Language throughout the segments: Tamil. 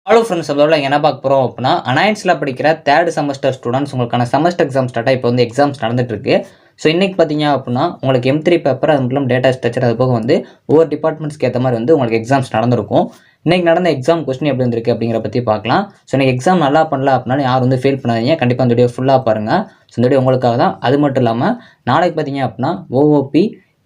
ஹலோ ஃப்ரெண்ட்ஸ், அதோட என்ன பார்க்க போகிறோம் அப்படின்னா, அனாயன்ஸில் படிக்கிற தேர்ட் செமஸ்டர் ஸ்டூடெண்ட்ஸ் உங்களுக்கான செமஸ்டர் எக்ஸாம் ஸ்டார்ட்டாக இப்போ வந்து எக்ஸாம்ஸ் நடந்துட்டுருக்கு. ஸோ இன்றைக்கி பார்த்தீங்க அப்படின்னா உங்களுக்கு M3 பேப்பர், அது மட்டும் டேட்டா ஸ்ட்ரக்சர், அது போக வந்து ஒவ்வொரு டிபார்ட்மெண்ட்ஸ்க்கு ஏற்ற மாதிரி வந்து உங்களுக்கு எக்ஸாம்ஸ் நடந்திருக்கும். இன்றைக்கி நடந்த எக்ஸாம் கொஸ்டின் எப்படி வந்திருக்கு அப்படிங்கிற பற்றி பார்க்கலாம். ஸோ இன்றைக்கி எக்ஸாம் நல்லா பண்ணல அப்படின்னா யாரும் வந்து ஃபீல் பண்ணாதீங்க. கண்டிப்பாக இந்த வீடியோ ஃபுல்லாக பாருங்கள். ஸோ இந்த வீடியோ உங்களுக்காக தான். அது மட்டும் இல்லாமல் நாளைக்கு பார்த்தீங்க அப்படின்னா OOP,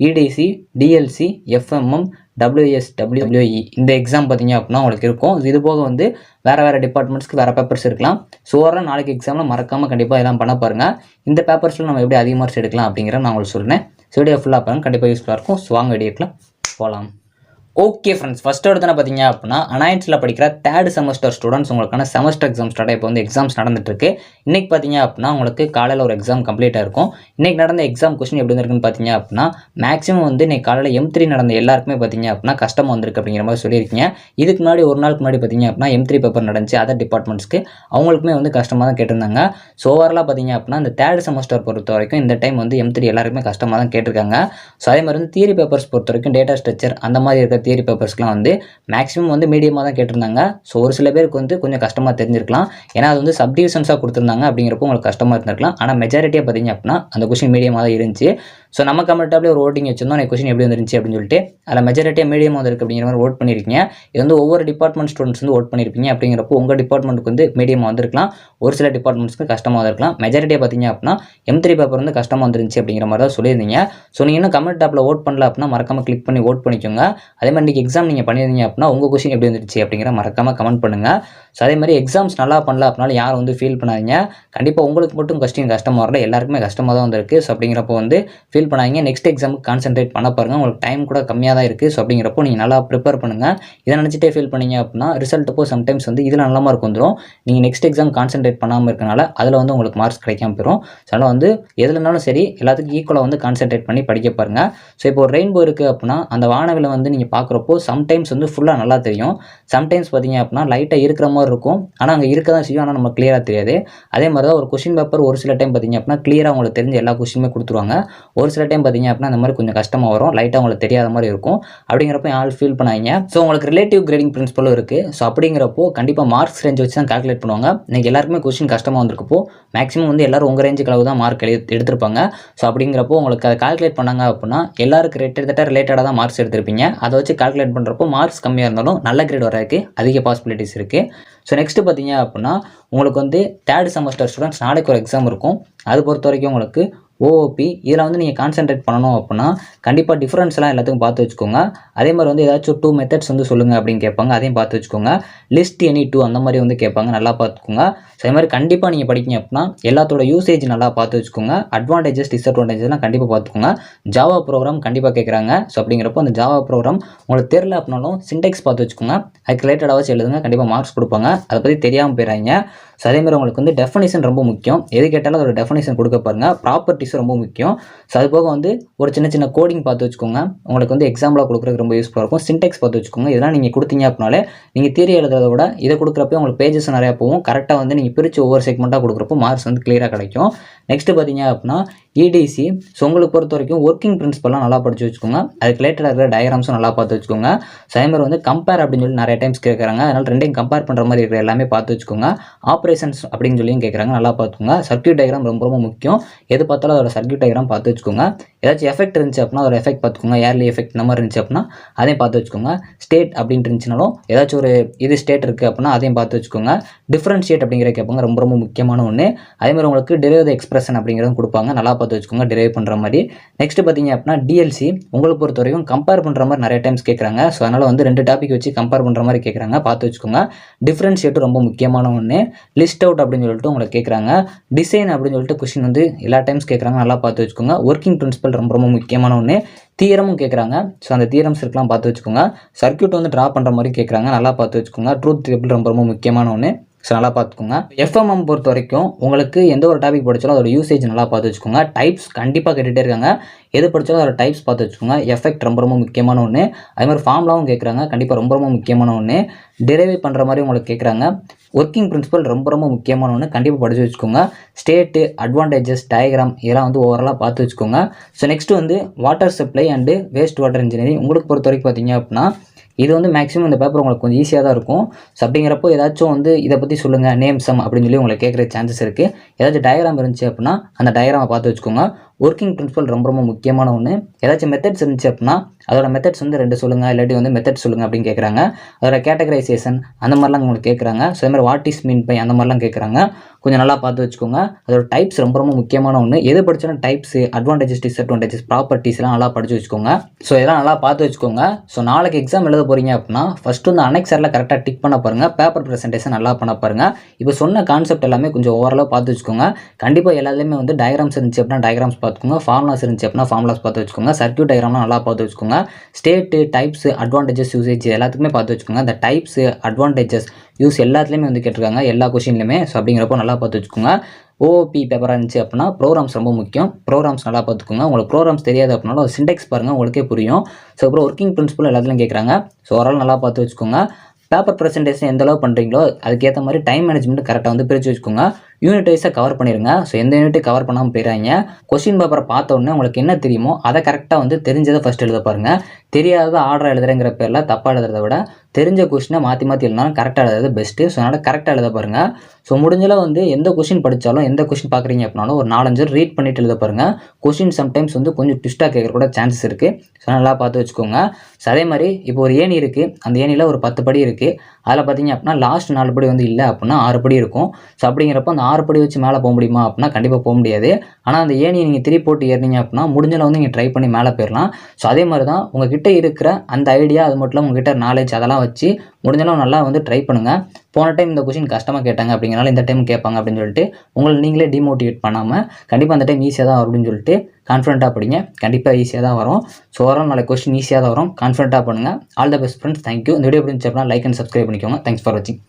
EDC, DLC, FMM, WSWE இந்த எக்ஸாம் பார்த்தீங்க அப்படின்னா உங்களுக்கு இருக்கும். இது போக வந்து வேறு டிபார்ட்மெண்ட்ஸ்க்கு வேறு பேப்பர்ஸ் இருக்கலாம். ஸோ ஓவரால் நாளைக்கு எக்ஸாமில் மறக்காமல் கண்டிப்பாக எல்லாம் பண்ண பாருங்கள். இந்த பேப்பர்ஸில் நம்ம எப்படி அதிக மார்க்ஸ் எடுக்கலாம் அப்படிங்கிற நான் உங்களுக்கு சொல்கிறேன். ஸோ வீடியோ ஃபுல்லாக பாருங்கள், கண்டிப்பாக யூஸ்ஃபுல்லாக இருக்கும். ஸோ வாங்க வீடியோக்குலாம் போகலாம். ஓகே ஃப்ரெண்ட்ஸ், ஃபஸ்ட் எடுத்து பார்த்தீங்க அப்படின்னா அனாயன்ஸில் படிக்கிற தேர்ட் செமஸ்டர் ஸ்டூடெண்ட்ஸ் உங்களுக்கான செமஸ்டர் எக்ஸாம் ஸ்டார்ட் இப்போ வந்து எக்ஸாம்ஸ் நடந்துட்டுருக்கு. இன்றைக்கி பார்த்தீங்க அப்படின்னா உங்களுக்கு காலையில் ஒரு எக்ஸாம் கம்ப்ளீட்டாக இருக்கும். இன்றைக்கி நடந்த எக்ஸாம் கொஸ்டின் எப்படி இருக்குன்னு பார்த்தீங்க அப்படின்னா மேக்ஸிமம் வந்து இன்றைக்கி காலையில் M3 நடந்த எல்லாருக்குமே பார்த்தீங்க அப்படின்னா கஷ்டமாக வந்திருக்கு அப்படிங்கிற மாதிரி சொல்லியிருக்கீங்க. இதுக்கு முன்னாடி ஒரு நாளுக்கு முன்னாடி பார்த்தீங்க அப்படின்னா M3 பேப்பர் நடந்துச்சு. அதர் டிபார்ட்மெண்ட்ஸ்க்கு அவங்களுக்குமே வந்து கஷ்டமாக தான் கேட்டிருந்தாங்க. ஸோ ஓவராலாக பார்த்தீங்க அப்படின்னா இந்த தேர்ட் செமஸ்டர் பொறுத்த வரைக்கும் இந்த டைம் வந்து M3 எல்லாருக்குமே கஷ்டமாக தான் கேட்டிருக்காங்க. ஸோ அதே மாதிரி வந்து தியரி பேப்பர்ஸ் பொறுத்த வரைக்கும் டேட்டா ஸ்ட்ரக்சர் அந்த மாதிரி இருக்கிற தியரி பேப்பர்ஸ்லாம் வந்து மேக்ஸிமம் வந்து மீடியமாக தான் கேட்டிருந்தாங்க. ஸோ ஒரு சில பேருக்கு வந்து கொஞ்சம் கஷ்டமாக தெரிஞ்சிருக்கலாம். ஏன்னா அது வந்து சப்டிவிஷன்ஸாக கொடுத்துருந்தாங்க அப்படிங்கிறப்போ உங்களுக்கு கஷ்டமாக இருந்திருக்கலாம். ஆனால் மெஜாரிட்டியாக பார்த்தீங்க அப்படின்னா அந்த கொஸ்டின் மீடியமாக தான் இருந்துச்சு. ஸோ நம்ம கம்ஃபர்டபுளாக ஒரு ஓட்டிங் வச்சிருந்தோம், எனக்கு கொஸ்டின் எப்படி வந்துருந்துச்சு அப்படின்னு சொல்லிட்டு அதில் மெஜாரிட்டியாக மீடியமாக வந்துருக்கு அப்படிங்கிற மாதிரி ஓட் பண்ணியிருக்கீங்க. இது வந்து ஒவ்வொரு டிபார்ட்மெண்ட் ஸ்டூடெண்ட்ஸ் வந்து ஓட் பண்ணியிருப்பீங்க. அப்படிங்கிறப்போ உங்கள் டிபார்ட்மெண்ட்டுக்கு வந்து மீடியமாக வந்திருக்கலாம், ஒரு சில டிபார்ட்மெண்ட்ஸ்க்கு கஷ்டமாக வந்திருக்கலாம். மெஜாரிட்டியாக பார்த்தீங்க அப்படின்னா M3 பேப்பர் வந்து கஷ்டமாக வந்துருந்துச்சு அப்படிங்கிற மாதிரி தான் சொல்லியிருந்தீங்க. ஸோ நீங்கள் இன்னும் கமெண்ட் டாப்பில் ஓட் பண்ணல அப்படின்னா மறக்காமல் கிளிக் பண்ணி ஓட் பண்ணிக்கோங்க. அதே மாதிரி இன்றைக்கி எக்ஸாம் நீங்கள் பண்ணியிருந்தீங்க அப்படின்னா உங்கள் கொஸ்டின் எப்படி வந்துருச்சு அப்படிங்கிற மறக்காமல் கமெண்ட் பண்ணுங்கள். ஸோ அதே மாதிரி எக்ஸாம்ஸ் நல்லா பண்ணல அப்படின்னாலும் யாரும் வந்து ஃபீல் பண்ணாதீங்க. கண்டிப்பாக உங்களுக்கு மட்டும் கொஸ்டின் கஷ்டமாக வரல, எல்லாருக்குமே கஷ்டமாக தான் வந்திருக்கு. ஸோ அப்படிங்கிறப்போ வந்து ஃபீல் பண்ணாதீங்க. நெக்ஸ்ட் எக்ஸாமுக்கு கான்சென்ட்ரேட் பண்ண பாருங்கள். உங்களுக்கு டைம் கூட கம்மியாக தான் இருக்குது. ஸோ அப்படிங்கிறப்போ நீங்கள் நல்லா ப்ரிப்பேர் பண்ணுங்கள். இதை நினச்சிட்டே ஃபீல் பண்ணீங்க அப்படின்னா ரிசல்ட் அப்போ சம்டைம்ஸ் வந்து இதில் நல்ல மார்க் வந்துடும். நீங்கள் நெக்ஸ்ட் எக்ஸாம் கான்சென்ட்ரேட் பண்ணாமல் இருக்கனால அதில் வந்து உங்களுக்கு மார்க்ஸ் கிடைக்காம போயிடும். ஸோ அதனால் வந்து எதுலனாலும் சரி எல்லாத்துக்கும் ஈக்குவலாக வந்து கான்சென்ட்ரேட் பண்ணி படிக்க பாருங்கள். ஸோ இப்போ ஒரு ரெயின்போ இருக்குது அப்படின்னா அந்த வானவில் வந்து நீங்கள் பார்க்குறப்போ சம்டைம்ஸ் வந்து ஃபுல்லாக நல்லா தெரியும். சம்டைம்ஸ் பார்த்தீங்க அப்படின்னா லைட்டாக இருக்கிற மாதிரி இருக்கும், ஆனால் அங்கே இருக்க தான் செய்யும், ஆனால் நம்ம கிளியராக தெரியாது. அதே மாதிரி தான் ஒரு கொஸ்டின் பேப்பர் ஒரு சில டைம் பார்த்தீங்க அப்படின்னா கிளியராக உங்களுக்கு தெரிஞ்ச எல்லா கொஸ்டினுமே கொடுத்துருவாங்க. ஒரு சில டைம் பார்த்தீங்க அப்படின்னா அந்த மாதிரி கொஞ்சம் கஷ்டமாக வரும், லைட்டாக உங்களுக்கு தெரியாத மாதிரி இருக்கும். அப்படிங்கிறப்ப யாரும் ஃபீல் பண்ணாதீங்க. ஸோ உங்களுக்கு ரிலேட்டிவ் கிரேடிங் பிரின்சிபலும் இருக்குது. ஸோ அப்படிங்கிறப்போ கண்டிப்பாக மார்க்ஸ் ரேஞ்ச் வச்சு தான் கால்குலேட் பண்ணுவாங்க. இன்றைக்கி எல்லாருக்குமே கொஸ்டின் கஷ்டமாக வந்திருக்கப்போ மேக்ஸிமம் வந்து எல்லாரும் உங்கள் ரேஞ்சுக்கு அளவு தான் மார்க் எடுத்திருப்பாங்க. ஸோ அப்படிங்கிறப்போ உங்களுக்கு அதை கால்குலேட் பண்ணாங்க அப்படின்னா எல்லாருக்கும் ரிலேட்டடாக தான் மார்க்ஸ் எடுத்திருப்பீங்க. அதை வச்சு கால்குலேட் பண்ணுறப்போ மார்க்ஸ் கம்மியாக இருந்தாலும் நல்ல கிரேட் வரதுக்கு அதிக பாசிபிலிட்டிஸ் இருக்குது. ஸோ நெக்ஸ்ட்டு பார்த்தீங்க அப்படின்னா உங்களுக்கு வந்து தேர்ட் செமஸ்டர் ஸ்டூடெண்ட்ஸ் நாளைக்கு ஒரு எக்ஸாம் இருக்கும். அது பொறுத்த வரைக்கும் உங்களுக்கு OOP இதில் வந்து நீங்கள் கான்சென்ட்ரேட் பண்ணணும் அப்படின்னா கண்டிப்பாக டிஃப்ரென்ஸ்லாம் எல்லாத்துக்கும் பார்த்து வச்சுக்கோங்க. அதே மாதிரி வந்து ஏதாச்சும் 2 மெத்தட்ஸ் வந்து சொல்லுங்கள் அப்படின்னு கேட்பாங்க, அதையும் பார்த்து வச்சுக்கோங்க. லிஸ்ட் எனி 2 அந்த மாதிரி வந்து கேட்பாங்க, நல்லா பார்த்துக்கோங்க. ஸோ அதே மாதிரி கண்டிப்பாக நீங்கள் படிக்கிங்க அப்படின்னா எல்லாத்தோட யூசேஜ் நல்லா பார்த்து வச்சுக்கோங்க. அட்வான்டேஜஸ் டிஸ்அட்வான்டேஜஸ்லாம் கண்டிப்பாக பார்த்துக்கோங்க. ஜாவா ப்ரோக்ராம் கண்டிப்பாக கேட்குறாங்க. ஸோ அப்படிங்கிறப்போ அந்த ஜாவா ப்ரோக்ராம் உங்களுக்கு தெரியல அப்படின்னாலும் சின்டெக்ஸ் பார்த்து வச்சுக்கோங்க. அதுக்கு ரிலேட்டடாக வச்சு எழுதுங்க, கண்டிப்பாக மார்க்ஸ் கொடுப்பாங்க. அதை பற்றி தெரியாமல் போயிடாங்க. ஸோ அதேமாதிரி உங்களுக்கு வந்து டெஃபனிஷன் ரொம்ப முக்கியம். எது கேட்டாலும் அதோட டெஃபனிஷன் கொடுக்க பாருங்கள். ப்ராப்பர்ட்டிஸும் ரொம்ப முக்கியம். ஸோ அது போக வந்து ஒரு சின்ன கோடிங் பார்த்து வச்சுக்கோங்க. உங்களுக்கு வந்து எக்ஸாம்பிளாக கொடுக்குறதுக்கு ரொம்ப யூஸ்ஃபுல்லாக இருக்கும். சின்டெக்ஸ் பார்த்து வச்சுக்கோங்க. இதெல்லாம் நீங்கள் கொடுத்தீங்க அப்படின்னாலே நீங்கள் தியரி எழுதுறத விட இதை கொடுக்குறப்ப உங்களுக்கு பேஜஸ் நிறையா போகும். கரெக்டாக வந்து நீங்கள் பிரித்து ஒவ்வொரு செக்மெண்ட்டாக கொடுக்குறப்போ மார்க்ஸ் வந்து கிளியராக கிடைக்கும். நெக்ஸ்ட்டு பார்த்தீங்க அப்படின்னா EDC. ஸோ உங்களுக்கு பொறுத்த வரைக்கும் ஒர்க்கிங் பிரின்சிபல்லாம் நல்லா படித்து வச்சுக்கோங்க. அதுக்கு ரிலேட்டடாக இருக்கிற டயக்ராம்ஸும் நல்லா பார்த்து வச்சுக்கோங்க. ஸோ அதே மாதிரி வந்து கம்பேர் அப்படின்னு சொல்லி நிறைய டைம்ஸ் கேட்குறாங்க. அதனால் ரெண்டையும் கம்பேர் பண்ணுற மாதிரி இருக்கிற எல்லாமே பார்த்து வச்சுக்கோங்க. ஆப்ரேஷன்ஸ் அப்படின்னு சொல்லியும் கேட்குறாங்க, நல்லா பார்த்துக்கோங்க. சர்க்யூட் டயக்ராம் ரொம்ப முக்கியம். எது பார்த்தாலும் அதோட சர்க்யூட் டயக்ராம் பார்த்து வச்சுக்கோங்க. ஏதாச்சும் எஃபெக்ட் இருந்துச்சு அப்படின்னா அதோட எஃபெக்ட் பார்த்துக்கோங்க. ஏர்லி எஃபெக்ட் இந்த மாதிரி இருந்துச்சு அப்படின்னா அதையும் பார்த்து வச்சுக்கோங்க. ஸ்டேட் அப்படின்னு இருந்துச்சுனாலும் ஏதாச்சும் ஒரு இது ஸ்டேட் இருக்குது அப்படின்னா அதையும் பார்த்து வச்சுக்கோங்க. டிஃப்ரென்ஷியேட் அப்படிங்கிற கேட்பாங்க, ரொம்ப முக்கியமான ஒன்று. அதே மாதிரி உங்களுக்கு டிரைவ் த எக்ஸ்பிரஷன் அப்படிங்கிறதும் கொடுப்பாங்க, நல்லா பார்த்து வச்சுக்கோங்க டிரைவ் பண்ணுற மாதிரி. நெக்ஸ்ட் பார்த்தீங்க அப்படின்னா DLC. உங்களுக்கு பொறுத்த வரைக்கும் கம்பேர் பண்ணுற மாதிரி நிறைய டைம்ஸ் கேட்குறாங்க. ஸோ அதனால் வந்து 2 டாபிக் வச்சு கம்பேர் பண்ணுற மாதிரி கேட்குறாங்க, பார்த்து வச்சுக்கோங்க. டிஃப்ரென்ஷியேட்டும் ரொம்ப முக்கியமான ஒன்று. லிஸ்ட் அவுட் அப்படின்னு சொல்லிட்டு உங்களுக்கு கேட்குறாங்க. டிசைன் அப்படின்னு சொல்லிட்டு கொஸ்டின் வந்து எல்லா டைம்ஸ் கேட்குறாங்க, நல்லா பார்த்து வச்சுக்கோங்க. ஒர்க்கிங் பிரின்சிபல் ரொம்ப முக்கியமான ஒன்று. தியரமும் கேட்குறாங்க. ஸோ அந்த தியரம்ஸ் இருக்கலாம், பார்த்து வச்சுக்கோங்க. சர்க்யூட் வந்து ட்ரா பண்ணுற மாதிரி கேட்குறாங்க, நல்லா பார்த்து வச்சுக்கோங்க. ட்ரூத் டேபிள் ரொம்ப முக்கியமான ஒன்று. ஸோ நல்லா பார்த்துக்கோங்க. FMM பொறுத்த வரைக்கும் உங்களுக்கு எந்த ஒரு டாபிக் படித்தாலும் அதோட யூசேஜ் நல்லா பார்த்து வச்சுக்கோங்க. டைப்ஸ் கண்டிப்பாக கேட்டுகிட்டே இருக்காங்க, எது படித்தாலும் அதோட டைப்ஸ் பார்த்து வச்சுக்கோங்க. எஃபெக்ட் ரொம்ப முக்கியமான ஒன்று. அதே மாதிரி ஃபார்முலாவும் கேட்குறாங்க, கண்டிப்பாக ரொம்ப முக்கியமான ஒன்று. டெரைவ் பண்ணுற மாதிரி உங்களுக்கு கேட்குறாங்க. ஒர்க்கிங் பிரின்சிபல் ரொம்ப முக்கியமான ஒன்று, கண்டிப்பாக படித்து வச்சுக்கோங்க. ஸ்டேட்டு, அட்வான்டேஜஸ், டயக்ராம் இதெல்லாம் வந்து ஓவராலாக பார்த்து வச்சுக்கோங்க. ஸோ நெக்ஸ்ட்டு வந்து water supply and waste water engineering. உங்களுக்கு பொறுத்த வரைக்கும் பார்த்தீங்க அப்படின்னா இது வந்து மேக்ஸிமம் இந்த பேப்பர் உங்களுக்கு கொஞ்சம் ஈஸியாக தான் இருக்கும். ஸோ அப்படிங்கிறப்போ ஏதாச்சும் வந்து இதை பற்றி சொல்லுங்கள், நேம் சம் அப்படின்னு சொல்லி உங்களுக்கு கேட்குற சான்சஸ் இருக்குது. ஏதாச்சும் டயக்ராம் இருந்துச்சு அப்படின்னா அந்த டயக்ராமை பார்த்து வச்சுக்கோங்க. ஒர்க்கிங் பிரின்சிபல் ரொம்ப ரொம்ப முக்கியமான ஒன்று. ஏதாச்சும் மெத்தட்ஸ் இருந்துச்சு அப்படின்னா அதோட மெத்தட்ஸ் வந்து 2 சொல்லுங்கள், இல்லாட்டி வந்து மெத்தட் சொல்லுங்கள் அப்படின்னு கேட்குறாங்க. அதோட கேட்டகரைசேஷன் அந்த மாதிரிலாம் உங்களுக்கு கேட்குறாங்க. ஸோ அது மாதிரி வாட் இஸ் மீன் பை அந்த மாதிரிலாம் கேட்குறாங்க. கொஞ்சம் நல்லா பார்த்து வச்சுக்கோங்க. அதோட டைப்ஸ் ரொம்ப ரொம்ப முக்கியமான ஒன்று. எது படித்தாலும் டைப்ஸ், அட்வான்டேஜஸ், டிஸ்அட்வான்டேஜஸ், ப்ராப்பர்ட்டிஸ்லாம் நல்லா படித்து வச்சுக்கோங்க. ஸோ இதெல்லாம் நல்லா பார்த்து வச்சுக்கோங்க. ஸோ நாளைக்கு எக்ஸாம் எழுத போகிறீங்க அப்படின்னா ஃபஸ்ட்டு வந்து அனெக்சரில் கரெக்டாக டிக் பண்ண பாருங்கள். பேப்பர் ப்ரெசன்டேஷன் நல்லா பண்ண பாருங்கள். இப்போ சொன்ன கான்செப்ட் எல்லாமே கொஞ்சம் ஓரளவு பார்த்து வச்சுக்கோங்க. கண்டிப்பாக எல்லாத்துலேயுமே வந்து டயக்ராம்ஸ் இருந்துச்சு அப்படின்னா டயக்ராம்ஸ் பார்த்துக்கோங்க. ஃபார்முலாஸ் இருந்துச்சு அப்படின்னா ஃபார்முலாஸ் பார்த்து வச்சுக்கோங்க. சர்க்யூட் டயக்ராம்லாம் நல்லா பார்த்து வச்சுக்கோங்க. ஸ்டேட்டு, டைப்ஸ், அட்வான்டேஜஸ், யூசேஜ் எல்லாத்துக்குமே பார்த்து வச்சுக்கோங்க. இந்த டைப்ஸ், அட்வான்டேஜஸ், யூஸ் எல்லாத்துலேயுமே வந்து கேட்டிருக்காங்க, எல்லா கொஷின்லையுமே. ஸோ அப்படிங்கிறப்போ நல்லா பார்த்து வச்சுக்கோங்க. ஓஓபி பேப்பராக இருந்துச்சு அப்படின்னா ப்ரோக்ராம்ஸ் ரொம்ப முக்கியம். ப்ரோக்ராம்ஸ் நல்லா பார்த்துக்கோங்க. உங்களுக்கு ப்ரோக்ராம்ஸ் தெரியாது அப்படின்னாலும் ஒரு சிண்டெக்ஸ் பாருங்கள், உங்களுக்கே புரியும். ஸோ அப்புறம் ஒர்க்கிங் பிரின்சிபல் எல்லாத்துலையும் கேட்குறாங்க. ஸோ ஓரளவு நல்லா பார்த்து வச்சுக்கோங்க. பேப்பர் ப்ரெசன்டேஷன் எந்த அளவு பண்ணுறீங்களோ அதுக்கேற்ற மாதிரி டைம் மேனேஜ்மெண்ட் கரெக்டாக வந்து பிரித்து வச்சுக்கோங்க. யூனிட் வைஸாக கவர் பண்ணிடுங்க. ஸோ எந்த யூனிட்டும் கவர் பண்ணாமல் போயிடாங்க. கொஸ்டின் பேப்பரை பார்த்த உடனே உங்களுக்கு என்ன தெரியுமோ அதை கரெக்டாக வந்து தெரிஞ்சதை ஃபஸ்ட் எழுத பாருங்கள். தெரியாத ஆர்டர் எழுதுறேங்கிற பேரில் தப்பாக எழுதுறத விட தெரிஞ்ச கொஸ்டினை மாற்றி மாற்றி எழுதினாலும் கரெக்டாக எழுதுறது பெஸ்ட்டு. ஸோ அதனால் கரெக்டாக எழுத பாருங்கள். ஸோ முடிஞ்சளவு வந்து எந்த கொஸ்டின் படித்தாலும் எந்த கொஸ்டின் பார்க்குறீங்க அப்படின்னாலும் ஒரு 4-5 ரீட் பண்ணிட்டு எழுத பாருங்கள். கொஸ்டின் சம்டைம்ஸ் வந்து கொஞ்சம் ட்விஸ்ட்டாக கேட்குற கூட சான்சஸ் இருக்குது. ஸோ நல்லா பார்த்து வச்சுக்கோங்க. ஸோ அதே மாதிரி இப்போ ஒரு ஏணி இருக்குது. அந்த ஏணியில் ஒரு 10 படி இருக்குது. அதில் பார்த்தீங்க அப்படின்னா லாஸ்ட் 4 படி வந்து இல்லை அப்படின்னா 6 படி இருக்கும். ஸோ அப்படிங்கிறப்போ அந்த 6 படி வச்சு மேலே போக முடியுமா அப்படின்னா கண்டிப்பாக போக முடியாது. ஆனால் அந்த ஏணியை நீங்கள் 3 போட்டு ஏறினீங்க அப்படின்னா முடிஞ்சளவு வந்து நீங்கள் ட்ரை பண்ணி மேலே போயிடலாம். ஸோ அதே மாதிரி தான் உங்ககிட்ட இருக்கிற அந்த ஐடியா, அது மட்டும் இல்லாமல் உங்ககிட்ட நாலேஜ் அதெல்லாம் வச்சு முடிஞ்சளவு நல்லா வந்து ட்ரை பண்ணுங்கள். போன டைம் இந்த கொஸ்டின் கஷ்டமாக கேட்டாங்க அப்படிங்கிறனால இந்த டைம் கேட்பாங்க அப்படின்னு சொல்லிட்டு உங்களை நீங்களே டிமோட்டிவேட் பண்ணாமல் கண்டிப்பாக அந்த டைம் ஈஸியாக தான் வரும் அப்படின்னு சொல்லிட்டு கான்ஃபிடென்ட்டாக படிங்க. கண்டிப்பாக ஈஸியாக தான் வரும். ஸோ ஓவரால் நாளைக்கு கொஸ்டின் ஈஸியாக தான் வரும். கான்ஃபிடென்ட்டாக பண்ணுங்கள். All the best friends. Thank you. இந்த வீடியோ பிடிச்சி அப்படின்னா லைக் அண்ட் சப்ஸ்கிரைப் பண்ணிக்கோங்க. தேங்க்ஸ் ஃபார் வாட்சிங்.